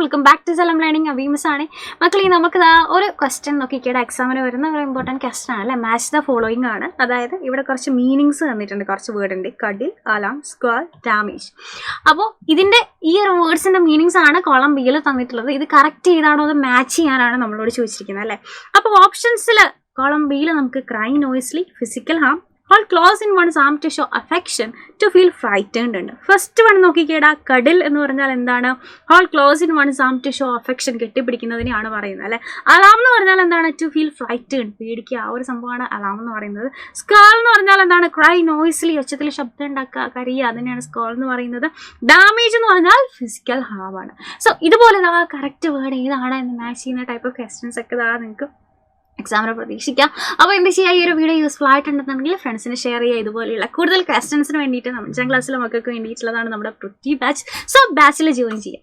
Welcome back to Xylem learning. അബീമസ് ആണ് മക്കളെ. നമുക്ക് ഒരു ക്വസ്റ്റ്യൻ നോക്കിക്കേടെ എക്സാമിന് വരുന്ന ഒരു ഇമ്പോർട്ടൻറ്റ് ക്വസ്റ്റൻ ആണ് അല്ലേ. മാച്ച് ദ ഫോളോയിങ് ആണ്. അതായത് ഇവിടെ കുറച്ച് മീനിങ്സ് തന്നിട്ടുണ്ട്, കുറച്ച് വേർഡ് ഉണ്ട്. കടിൽ, അലാം, സ്ക്വാൾ, ഡാമേജ്. അപ്പോൾ ഇതിൻ്റെ ഈ ഒരു വേർഡ്സിൻ്റെ മീനിങ്സ് ആണ് കോളം ബിയിൽ തന്നിട്ടുള്ളത്. ഇത് കറക്റ്റ് ചെയ്താണോ അത് മാച്ച് ചെയ്യാനാണ് നമ്മളോട് ചോദിച്ചിരിക്കുന്നത് അല്ലേ. അപ്പോൾ ഓപ്ഷൻസിൽ കോളം ബിയിൽ നമുക്ക് cry noisily, physical harm, all close in one's arm to show affection, to feel frightened ഉണ്ട്. ഫസ്റ്റ് വൺ നോക്കിക്കേടാ, കടിൽ എന്ന് പറഞ്ഞാൽ എന്താണ്? all close in one's arm to show affection, കെട്ടിപ്പിടിക്കുന്നതിനെയാണ് പറയുന്നത് അല്ലേ. അലാം എന്ന് പറഞ്ഞാൽ എന്താണ്? to feel frightened, പേടിക്കുക, ആ ഒരു സംഭവമാണ് അലാം എന്ന് പറയുന്നത്. സ്കാൾ എന്ന് പറഞ്ഞാൽ എന്താണ്? cry noisily, ഒച്ചത്തിൽ ശബ്ദം ഉണ്ടാക്കുക, കരയുക, അതിനെയാണ് സ്കാൾ എന്ന് പറയുന്നത്. ഡാമേജ് എന്ന് പറഞ്ഞാൽ ഫിസിക്കൽ ഹാം ആണ്. സോ ഇതുപോലെ കറക്റ്റ് വേർഡ് ഏതാണ് എന്ന് മാച്ച് ചെയ്യുന്ന ടൈപ്പ് ഓഫ് ക്വസ്റ്റ്യൻസ് ഒക്കെ നിങ്ങൾക്ക് എക്സാമിനെ പ്രതീക്ഷിക്കാം. അപ്പോൾ എന്ത് ചെയ്യുക, ഈ ഒരു വീഡിയോ യൂസ്ഫുൾ ആയിട്ടുണ്ടെന്നുണ്ടെങ്കിൽ ഫ്രണ്ട്സിന് ഷെയർ ചെയ്യുക. ഇതുപോലെയുള്ള കൂടുതൽ ക്വസ്റ്റ്യൻസിന് വേണ്ടിയിട്ട് 5ാം ക്ലാസ്സിലെ മക്കൾക്ക് വേണ്ടിയിട്ടുള്ളതാണ് നമ്മുടെ പൃഥ്വി ബാച്ച്. സോ ബാച്ചിൽ ജോയിൻ ചെയ്യാം.